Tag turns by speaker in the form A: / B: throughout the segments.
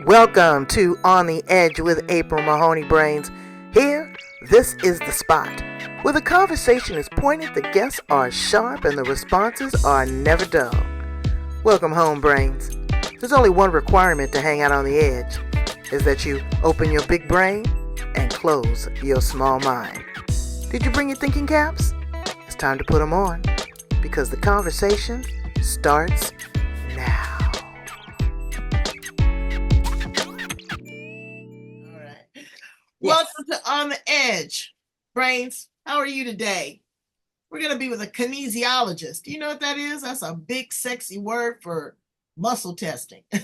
A: Welcome to On the Edge with April Mahoney Brains. Here, this is the spot where the conversation is pointed, the guests are sharp, and the responses are never dull. Welcome home, Brains. There's only one requirement to hang out on the edge, is that you open your big brain and close your small mind. Did you bring your thinking caps? It's time to put them on, because the conversation starts now.
B: Welcome to On the Edge. Brains, how are you today? We're going to be with a kinesiologist. Do you know what that is? That's a big, sexy word for muscle testing. And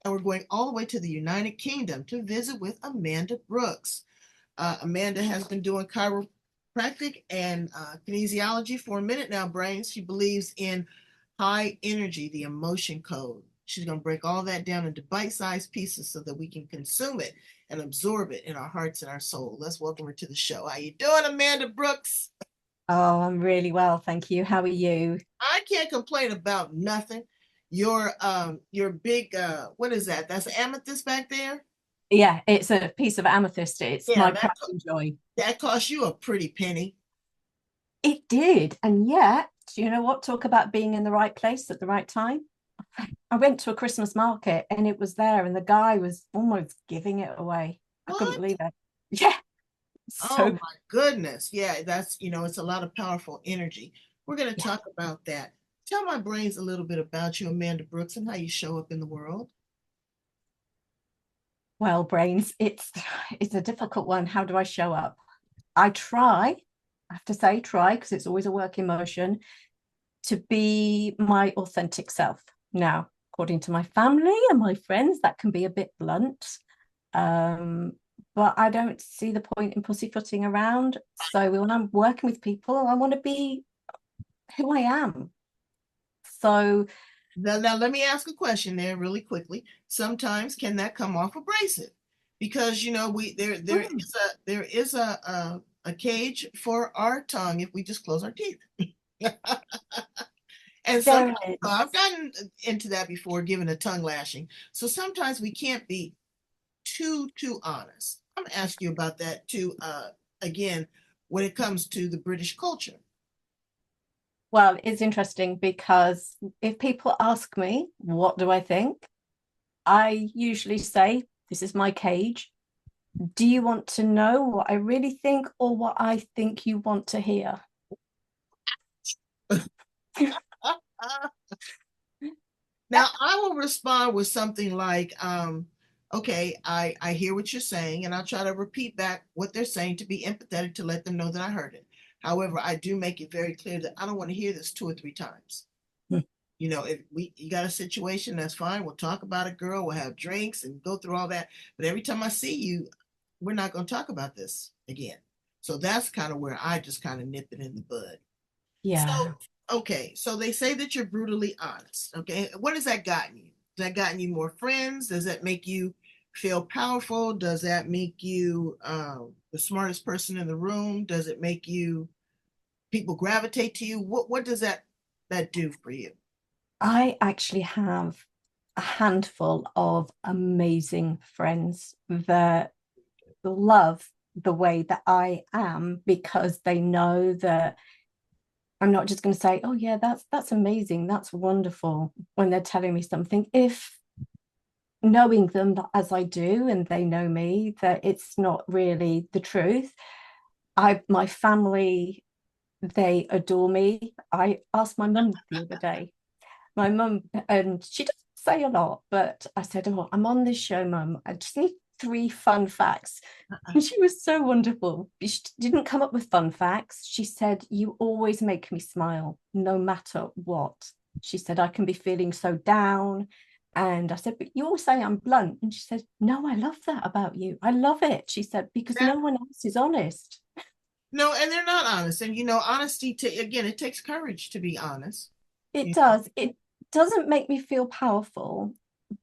B: we're going all the way to the United Kingdom to visit with Amanda Brooks. Amanda has been doing chiropractic and kinesiology for a minute now, Brains. She believes in high energy, the emotion code. She's going to break all that down into bite-sized pieces so that we can consume it and absorb it in our hearts and our soul. Let's welcome her to the show. How you doing, Amanda Brooks?
C: Oh, I'm really well, thank you. How are you?
B: I can't complain about nothing. Your big what is that? That's amethyst back there?
C: Yeah, it's a piece of amethyst. It's
B: Yeah,
C: my pride and joy.
B: that cost you a pretty penny.
C: It did. And yet, you know what? Talk about being in the right place at the right time. I went to a Christmas market and it was there, and the guy was almost giving it away. I couldn't
B: What?
C: believe it. Yeah.
B: Oh
C: So,
B: my goodness. Yeah, that's, it's a lot of powerful energy. We're going to
C: yeah.
B: talk about that. Tell my brains a little bit about you, Amanda Brooks, and how you show up in the world.
C: Well, brains, it's a difficult one. How do I show up? I try, I have to say try, because it's always a work in motion, to be my authentic self. Now, according to my family and my friends, that can be a bit blunt. Um, but I don't see the point in pussyfooting around. So when I'm working with people, I want to be who I am. So
B: Now let me ask a question there really quickly. Sometimes can that come off abrasive? Because we there is a cage for our tongue if we just close our teeth. And
C: there
B: sometimes
C: it
B: I've
C: is.
B: gotten into that before, given a tongue lashing. So sometimes we can't be too honest. I'm gonna ask you about that too. Again, when it comes to the British culture.
C: Well, it's interesting because if people ask me, what do I think? I usually say, this is my cage. Do you want to know what I really think or what I think you want to hear?
B: Now I will respond with something like, okay, I hear what you're saying, and I'll try to repeat back what they're saying to be empathetic to let them know that I heard it. However, I do make it very clear that I don't want to hear this two or three times. If you got a situation, that's fine. We'll talk about it, girl. We'll have drinks and go through all that. But every time I see you, we're not going to talk about this again. So that's kind of where I just kind of nip it in the bud. So,
C: Yeah.
B: okay, so they say that you're brutally honest. Okay, what has that gotten you? Has that gotten you more friends? Does that make you feel powerful? Does that make you the smartest person in the room? Does it make you people gravitate to you? What does that do for you?
C: I actually have a handful of amazing friends that love the way that I am because they know that I'm not just going to say, "Oh yeah, that's amazing, that's wonderful," when they're telling me something. If knowing them as I do, and they know me, that it's not really the truth. My family, they adore me. I asked my mum the other day, my mum, and she doesn't say a lot, but I said, "Oh, I'm on this show, mum. I just need three fun facts." And she was so wonderful. She didn't come up with fun facts. She said, "You always make me smile, no matter what." She said, "I can be feeling so down." And I said, "But you always say I'm blunt." And she said, "No, I love that about you. I love it." She said, "Because
B: That
C: no one else is honest."
B: No, and they're not honest. And honesty again, it takes courage to be honest.
C: It
B: You know,
C: does. It doesn't make me feel powerful,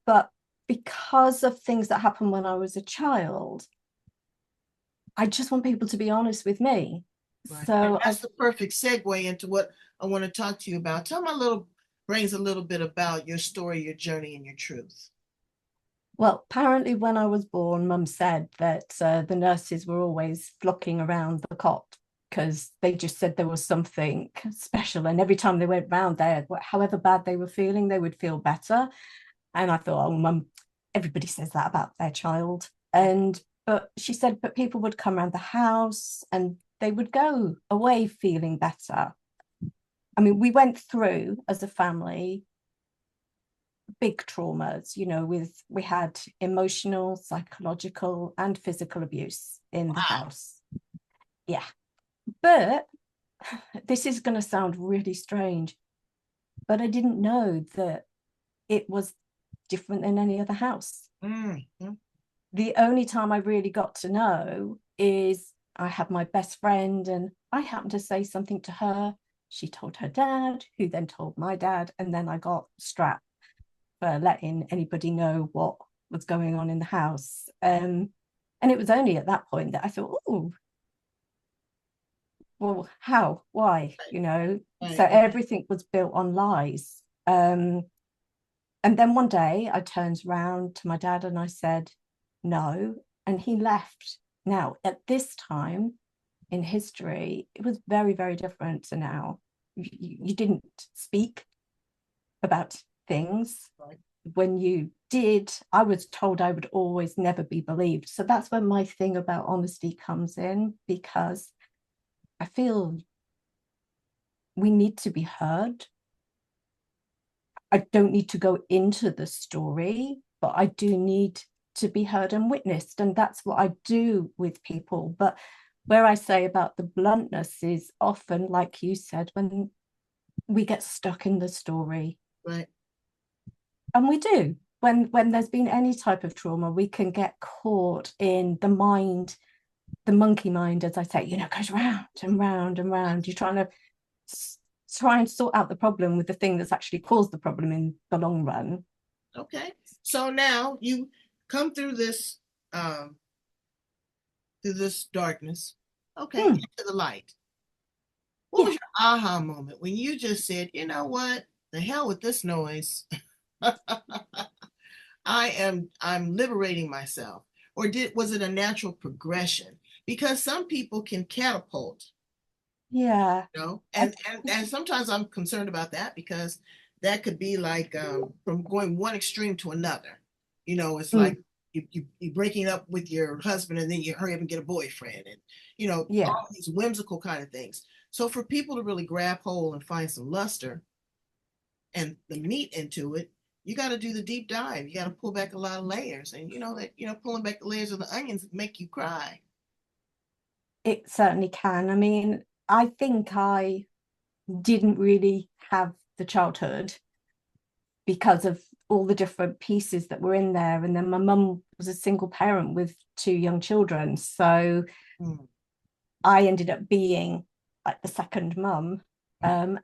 C: but because of things that happened when I was a child, I just want people to be honest with me.
B: right. And
C: So
B: that's
C: I've
B: the perfect segue into what I want to talk to you about. Tell my little brings a little bit about your story, your journey, and your truth.
C: Well, apparently when I was born, Mum said that the nurses were always flocking around the cot because they just said there was something special. And every time they went round there, however bad they were feeling, they would feel better. And I thought, oh, Mum, everybody says that about their child. But she said, but people would come around the house and they would go away feeling better. I mean, we went through as a family big traumas, we had emotional, psychological, and physical abuse in the house. Yeah. But this is going to sound really strange, but I didn't know that it was different than any other house.
B: Mm-hmm.
C: The only time I really got to know is I had my best friend and I happened to say something to her. She told her dad, who then told my dad, and then I got strapped for letting anybody know what was going on in the house. And it was only at that point that I thought, oh, well, how? Why? So everything was built on lies. And then one day I turned around to my dad and I said, no, and he left. Now, at this time in history, it was very, very different to now. You didn't speak about things.
B: Right.
C: When you did, I was told I would always never be believed. So that's where my thing about honesty comes in, because I feel we need to be heard. I don't need to go into the story, but I do need to be heard and witnessed. And that's what I do with people. But where I say about the bluntness is often, like you said, when we get stuck in the story.
B: Right.
C: And we do. When there's been any type of trauma, we can get caught in the mind, the monkey mind, as I say, goes round and round and round. You're trying to try and sort out the problem with the thing that's actually caused the problem in the long run.
B: Okay. So now you come through this darkness. Okay, into the light. What was your aha moment when you just said, you know what? The hell with this noise. I'm liberating myself. Or was it a natural progression? Because some people can catapult.
C: Yeah.
B: And sometimes I'm concerned about that, because that could be like from going one extreme to another. It's like you're breaking up with your husband and then you hurry up and get a boyfriend, and all these whimsical kind of things. So for people to really grab hold and find some luster and the meat into it, you got to do the deep dive. You got to pull back a lot of layers, and pulling back the layers of the onions make you cry.
C: It certainly can. I mean, I think I didn't really have the childhood because of all the different pieces that were in there. And then my mum was a single parent with 2 young children. So I ended up being like the second mum. And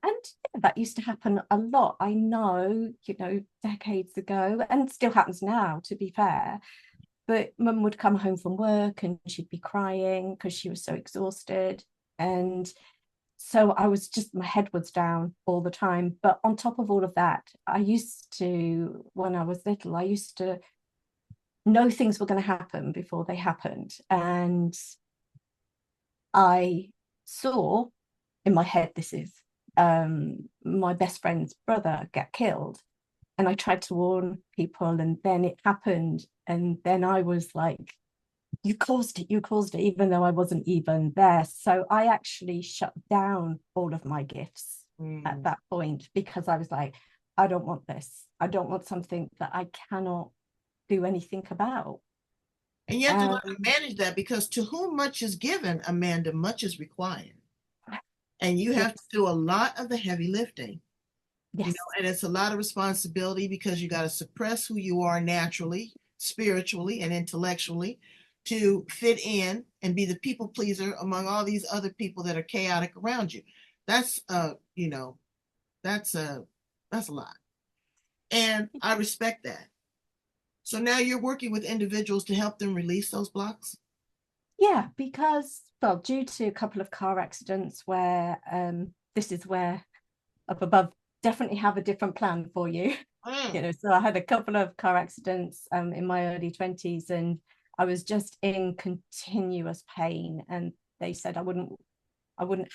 C: that used to happen a lot. I know, decades ago, and still happens now, to be fair. But mum would come home from work and she'd be crying because she was so exhausted. And so my head was down all the time. But on top of all of that, when I was little, I used to know things were going to happen before they happened. And I saw in my head, this is my best friend's brother get killed. And I tried to warn people, and then it happened. And then I was like, you caused it, even though I wasn't even there. So I actually shut down all of my gifts at that point, because I was like, I don't want this. I don't want something that I cannot do anything about.
B: And you have to learn to manage that, because to whom much is given, Amanda, much is required. And you have to do a lot of the heavy lifting.
C: Yes.
B: And it's a lot of responsibility, because you got to suppress who you are naturally, spiritually, and intellectually, to fit in and be the people pleaser among all these other people that are chaotic around you. That's that's a lot. And I respect that. So now you're working with individuals to help them release those blocks?
C: Yeah, because, due to a couple of car accidents where this is where up above definitely have a different plan for you. You know, so I had a couple of car accidents in my early 20s, and I was just in continuous pain, and they said I wouldn't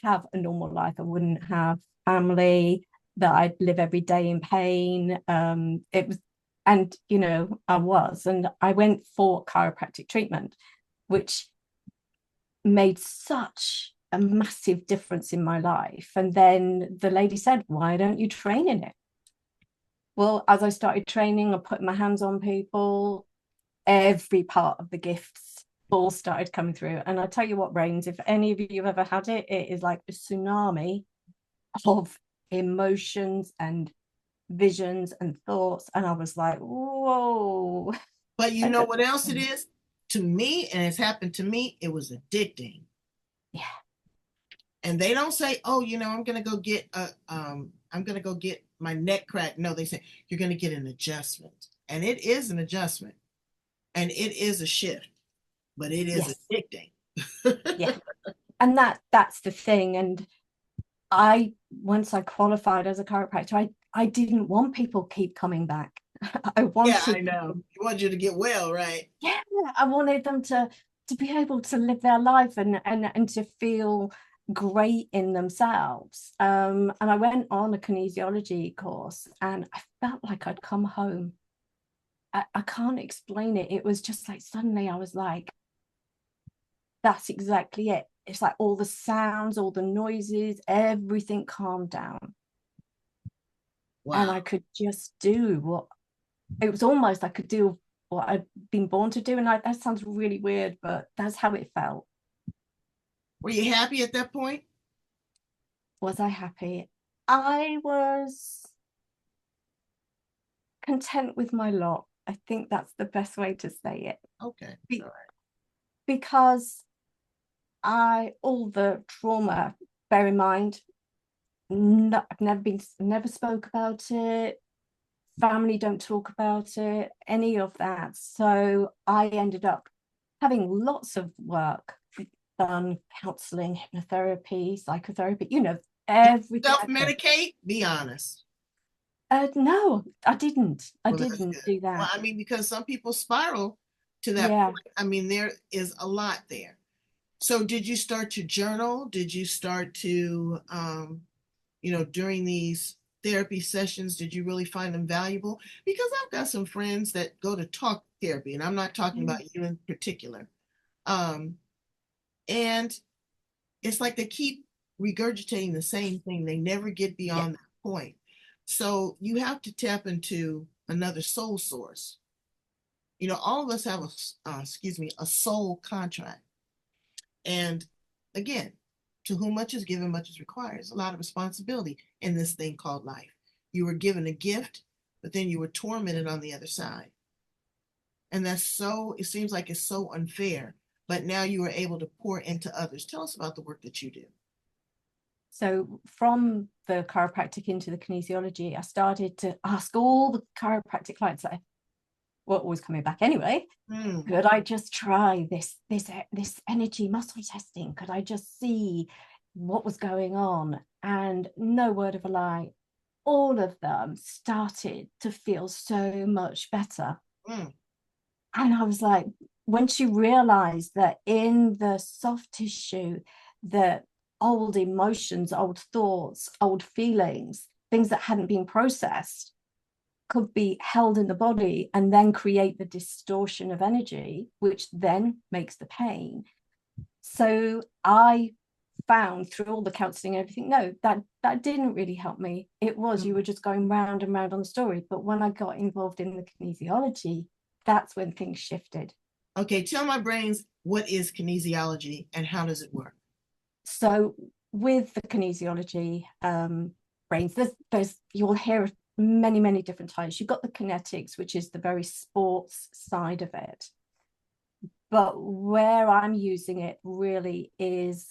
C: have a normal life. I wouldn't have family, that I'd live every day in pain. It was, and you know, and I went for chiropractic treatment, which made such a massive difference in my life. And then the lady said, why don't you train in it? Well, as I started training, I put my hands on people, every part of the gifts all started coming through. And I tell you what, Brains, if any of you have ever had it, it is like a tsunami of emotions and visions and thoughts. And I was like, whoa.
B: But you know what else it is? To me, and it's happened to me, it was addicting.
C: Yeah.
B: And they don't say, oh, you know, I'm gonna go get my neck cracked. No, they say you're gonna get an adjustment. And it is an adjustment. And it is a shift, but it is addicting.
C: Yeah. And that's the thing. And once I qualified as a chiropractor, I didn't want people keep coming back. I wanted,
B: I know. You want you to get well, right?
C: Yeah, I wanted them to be able to live their life and to feel great in themselves. And I went on a kinesiology course, and I felt like I'd come home. I can't explain it. It was just like suddenly I was like, that's exactly it. It's like all the sounds, all the noises, everything calmed down. Wow. And I could just do what, it was almost I could do what I'd been born to do. And that sounds really weird, but that's how it felt.
B: Were you happy at that point?
C: Was I happy? I was content with my lot. I think that's the best way to say it.
B: Okay. All right.
C: Because all the trauma, bear in mind, I've never spoke about it. Family don't talk about it, any of that. So I ended up having lots of work done, counseling, hypnotherapy, psychotherapy, you know, everything.
B: Self-medicate? Be honest.
C: No, I didn't. I didn't do that.
B: Well, I mean, because some people spiral to that point. I mean, there is a lot there. So did you start to journal? Did you start to, during these therapy sessions, did you really find them valuable? Because I've got some friends that go to talk therapy, and I'm not talking about you in particular. And it's like they keep regurgitating the same thing. They never get beyond that point. So you have to tap into another soul source. You know, all of us have a soul contract. And again, to whom much is given, much is required. There's a lot of responsibility in this thing called life. You were given a gift, but then you were tormented on the other side. And it seems like it's so unfair, but now you are able to pour into others. Tell us about the work that you do.
C: So from the chiropractic into the kinesiology, I started to ask all the chiropractic clients that were always coming back anyway, could I just try this energy muscle testing? Could I just see what was going on? And no word of a lie, all of them started to feel so much better. And I was like, once you realize that in the soft tissue, that old emotions, old thoughts, old feelings, things that hadn't been processed could be held in the body and then create the distortion of energy, which then makes the pain. So I found through all the counseling and everything, no, that didn't really help me. It was, you were just going round and round on the story. But when I got involved in the kinesiology, that's when things shifted.
B: Okay, tell my brains, what is kinesiology and how does it work?
C: So with the kinesiology, brains, there's you'll hear many different types. You've got the kinetics, which is the very sports side of it. But where I'm using it really is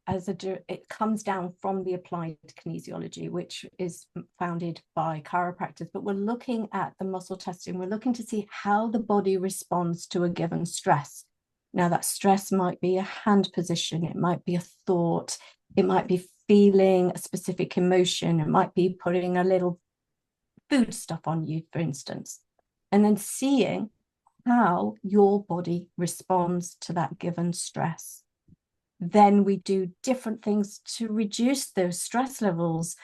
C: it comes down from the applied kinesiology, which is founded by chiropractors. But we're looking at the muscle testing. We're looking to see how the body responds to a given stress. Now, that stress might be a hand position, it might be a thought, It might be feeling a specific emotion. It might be putting a little food stuff on you, for instance, and then seeing how your body responds to that given stress. Then we do different things to reduce those stress levels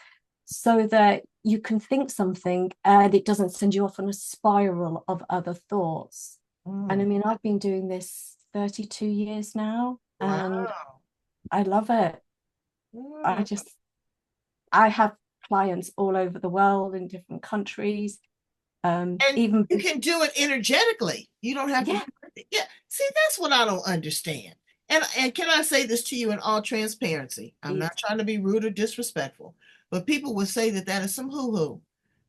C: so that you can think something and it doesn't send you off on a spiral of other thoughts. And I mean, I've been doing this 32 years now, and
B: Wow.
C: I love it. I just, I have clients all over the world in different countries.
B: And
C: Even
B: you can do it energetically. You don't have
C: yeah,
B: to. Yeah. See, that's what I don't understand. And can I say this to you in all transparency? I'm
C: please.
B: not trying to be rude or disrespectful, but people would say that that is some hoo-hoo.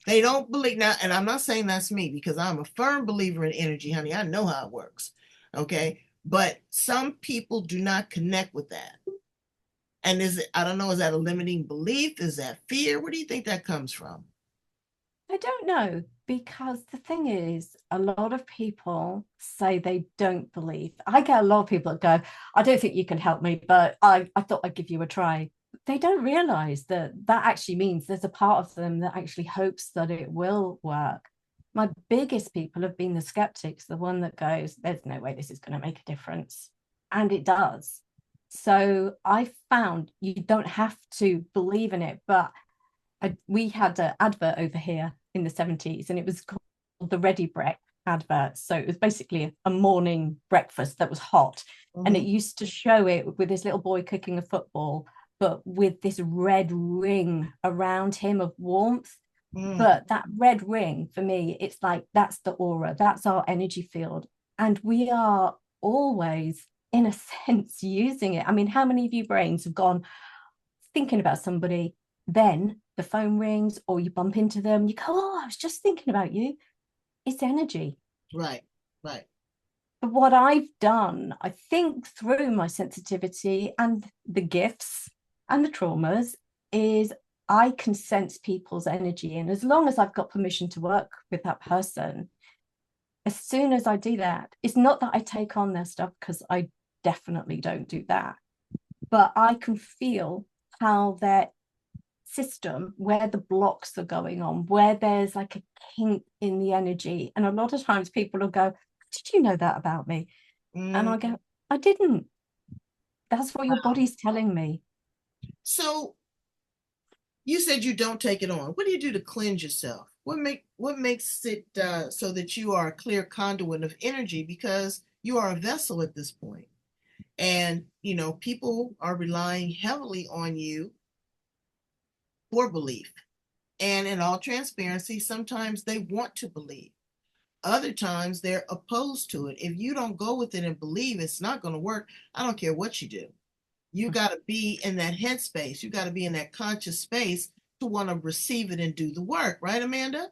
B: They don't believe now, and I'm not saying that's me because I'm a firm believer in energy, honey. I know how it works. Okay. But some people do not connect with that. And is it, I don't know, is that a limiting belief? Is that fear? Where do you think that comes from?
C: I don't know, because the thing is, a lot of people say they don't believe. I get a lot of people that go, I don't think you can help me, but I thought I'd give you a try. They don't realize that that actually means there's a part of them that actually hopes that it will work. My biggest people have been the skeptics, the one that goes, there's no way this is going to make a difference. And it does. So I found you don't have to believe in it, but we had an advert over here in the 70s, and it was called the Ready Brek advert. So it was basically a morning breakfast that was hot. And it used to show it with this little boy cooking a football, but with this red ring around him of warmth. But that red ring, for me, it's like that's the aura, that's our energy field. And we are always, in a sense, using it. I mean, how many of you brains have gone thinking about somebody, then the phone rings or you bump into them, you go, oh, I was just thinking about you. It's energy.
B: Right, right.
C: But what I've done, I think, through my sensitivity and the gifts and the traumas, is I can sense people's energy. And as long as I've got permission to work with that person, as soon as I do that, it's not that I take on their stuff, because I definitely don't do that. But I can feel how their system, where the blocks are going on, where there's like a kink in the energy. And a lot of times people will go, did you know that about me? And I go, I didn't. That's what your body's telling me.
B: So you said you don't take it on. What do you do to cleanse yourself? What makes it so that you are a clear conduit of energy, because you are a vessel at this point. And you know, people are relying heavily on you for belief. And in all transparency, sometimes they want to believe. Other times they're opposed to it. If you don't go with it and believe it's not going to work, I don't care what you do. You got to be in that headspace. You got to be in that conscious space to want to receive it and do the work. Right, Amanda?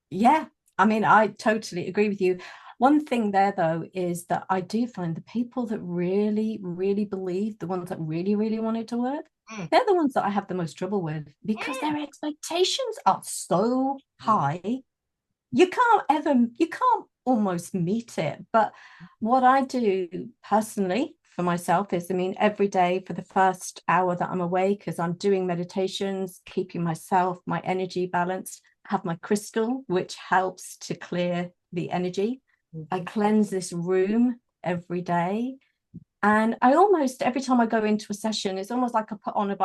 C: Yeah, I mean, I totally agree with you. One thing there, though, is that I do find the people that really, really believe, the ones that really, really want it to work,
B: Mm,
C: they're the ones that I have the most trouble with, because
B: mm,
C: their expectations are so
B: mm.
C: high. You can't almost meet it. But what I do personally for myself is, I mean, every day for the first hour that I'm awake, as I'm doing meditations, keeping myself, my energy balanced, have my crystal, which helps to clear the energy. I cleanse this room every day. And I almost, every time I go into a session, it's almost like I put on a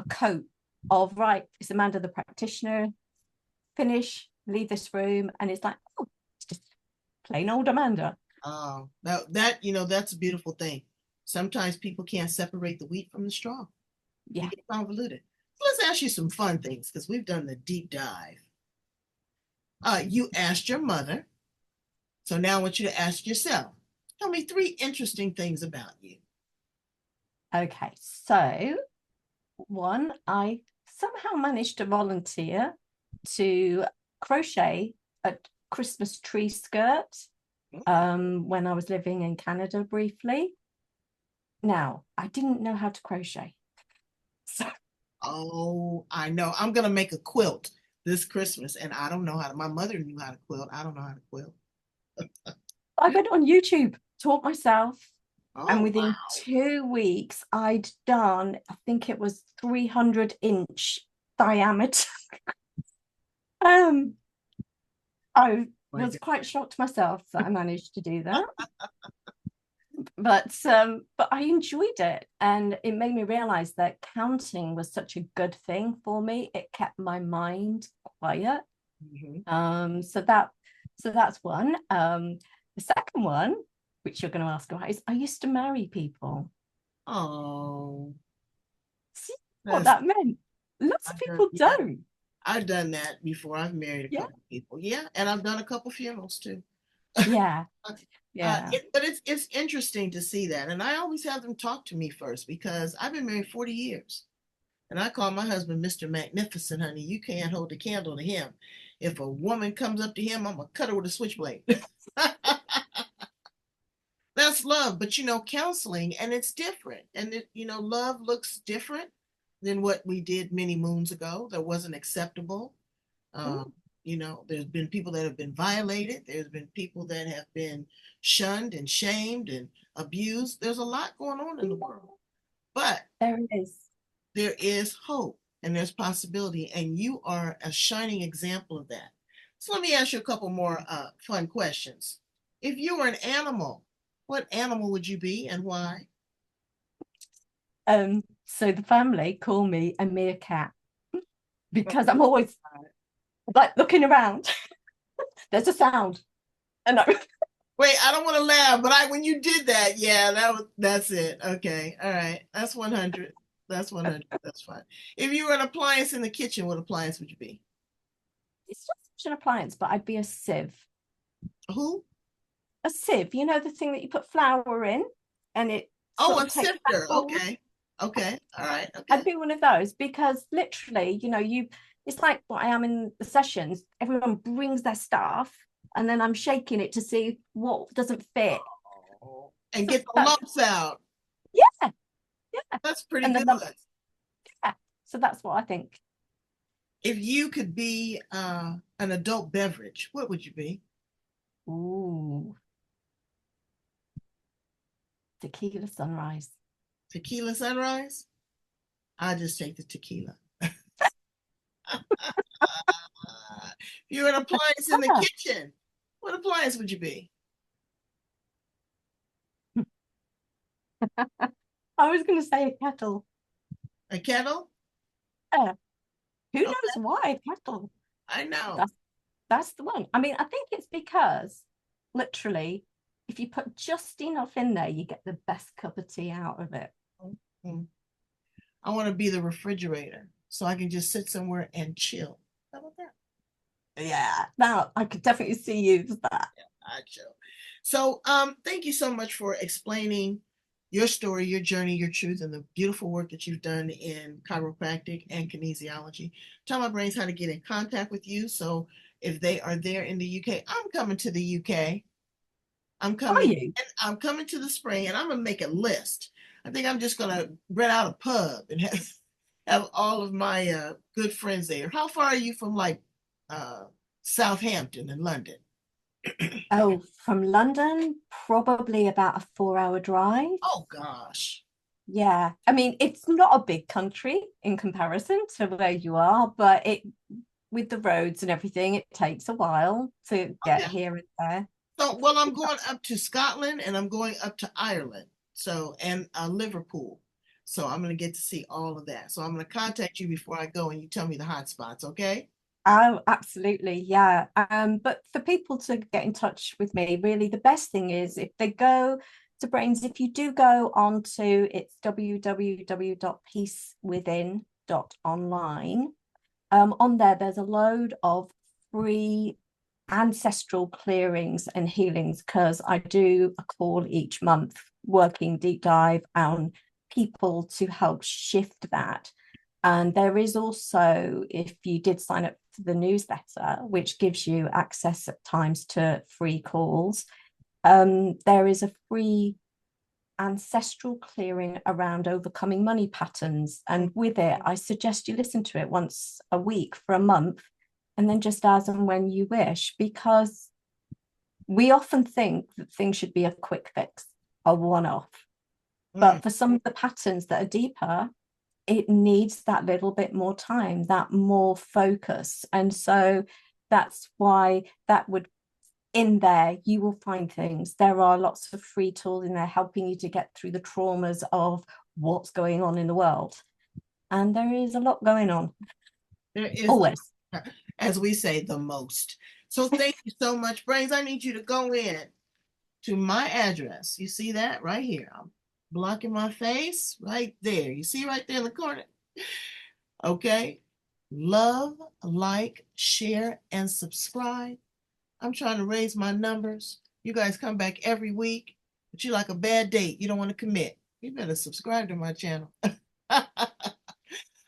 C: coat of, right, it's Amanda the practitioner, finish, leave this room, and it's like, oh, it's just plain old Amanda.
B: That you know, that's a beautiful thing. Sometimes people can't separate the wheat from the straw.
C: Yeah.
B: It gets convoluted. Let's ask you some fun things, because we've done the deep dive. You asked your mother, so now I want you to ask yourself. Tell me three interesting things about you.
C: Okay. So, one, I somehow managed to volunteer to crochet a Christmas tree skirt when I was living in Canada briefly. Now, I didn't know how to crochet. So,
B: Oh, I know. I'm gonna make a quilt this Christmas, and I don't know how to. My mother knew how to quilt. I don't know how to quilt.
C: I went on YouTube, taught myself, And
B: Oh,
C: within
B: wow.
C: 2 weeks, I'd done, I think it was 300-inch diameter. um, I
B: My
C: was
B: God.
C: quite shocked myself that I managed to do that. But I enjoyed it, and it made me realize that counting was such a good thing for me. It kept my mind quiet.
B: Mhm.
C: So that's one. The second one, which you're going to ask about, is I used to marry people.
B: Oh,
C: See what
B: that's
C: that meant? Lots of
B: I've done,
C: people
B: yeah,
C: don't.
B: I've done that before. I've married a
C: Yeah.
B: couple people. Yeah, and I've done a couple funerals too.
C: Yeah. Yeah.
B: But it's interesting to see that, and I always have them talk to me first because I've been married 40 years, and I call my husband Mr. Magnificent, honey. You can't hold the candle to him. If a woman comes up to him, I'm gonna cut her with a switchblade. That's love, but counseling, and it's different, and love looks different than what we did many moons ago. That wasn't acceptable.
C: Mm,
B: Um, there's been people that have been violated. There's been people that have been shunned and shamed and abused. There's a lot going on in the world, but
C: there is.
B: there is hope and there's possibility, and you are a shining example of that. So let me ask you a couple more fun questions. If you were an animal, what animal would you be and why?
C: So the family call me a meerkat because I'm always like looking around. There's a sound. And I,
B: Wait, I don't want to laugh, but when you did that, yeah, that's it. Okay, all right, that's 100. That's 100. That's fine. If you were an appliance in the kitchen, what appliance would you be?
C: it's just an appliance, but I'd be a sieve.
B: Who?
C: A sieve, you know, the thing that you put flour in and it
B: Oh,
C: sort of
B: a
C: takes that
B: sifter.
C: forward.
B: Okay. Okay. All right.
C: I'd
B: Okay.
C: be one of those because literally, it's like what I am in the sessions. Everyone brings their stuff and then I'm shaking it to see what doesn't fit.
B: Oh, and
C: So
B: get the lumps out.
C: yeah, yeah.
B: That's pretty
C: And
B: good.
C: then yeah. So that's what I think.
B: If you could be an adult beverage, what would you be?
C: Ooh, tequila sunrise.
B: Tequila sunrise? I just take the tequila. If you're an appliance in the
C: Ah,
B: kitchen, what appliance would you be?
C: I was going to say a kettle.
B: A kettle?
C: Yeah. Who
B: Okay,
C: knows why a kettle?
B: I know.
C: That's that's the one. I mean, I think it's because literally, if you put just enough in there, you get the best cup of tea out of it.
B: Mhm. I want to be the refrigerator so I can just sit somewhere and chill. How about that?
C: Yeah. Now I could definitely see you as that.
B: I chill. So, thank you so much for explaining your story, your journey, your truth, and the beautiful work that you've done in chiropractic and kinesiology. Tell my brains how to get in contact with you. So, if they are there in the UK, I'm coming to the UK. I'm
C: Are
B: coming,
C: you?
B: and I'm coming to the spring, and I'm gonna make a list. I think I'm just gonna rent out a pub and have all of my good friends there. How far are you from like uh, Southampton and London?
C: Oh, from London, probably about a 4 hour drive.
B: Oh gosh.
C: Yeah. I mean, it's not a big country in comparison to where you are, but it with the roads and everything, it takes a while to get
B: Okay.
C: here and there.
B: So, well, I'm going up to Scotland and I'm going up to Ireland. So, and Liverpool. So, I'm going to get to see all of that. So, I'm going to contact you before I go and you tell me the hot spots, okay?
C: Oh, absolutely. Yeah. But for people to get in touch with me, really the best thing is if they go to Brains, if you do go on to it's www.peacewithin.online. On there, there's a load of free ancestral clearings and healings because I do a call each month working deep dive on people to help shift that. And there is also, if you did sign up for the newsletter, which gives you access at times to free calls, there is a free ancestral clearing around overcoming money patterns. And with it, I suggest you listen to it once a week for a month and then just as and when you wish, because we often think that things should be a quick fix. a one-off. But for some of the patterns that are deeper, it needs that little bit more time, that more focus. And so that's why that would, in there, you will find things. There are lots of free tools in there helping you to get through the traumas of what's going on in the world. And there is a lot going on.
B: There is
C: always,
B: as we say, the most. So thank you so much, Brains. I need you to go in to my address. You see that right here? I'm blocking my face right there. You see right there in the corner? Okay. Love, like, share, and subscribe. I'm trying to raise my numbers. You guys come back every week, but you like a bad date. You don't want to commit. You better subscribe to my channel.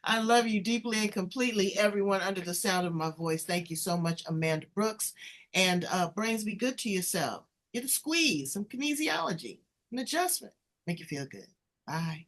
B: I love you deeply and completely, everyone under the sound of my voice. Thank you so much, Amanda Brooks. And Brains, be good to yourself. Get a squeeze, some kinesiology, an adjustment. Make you feel good. Bye.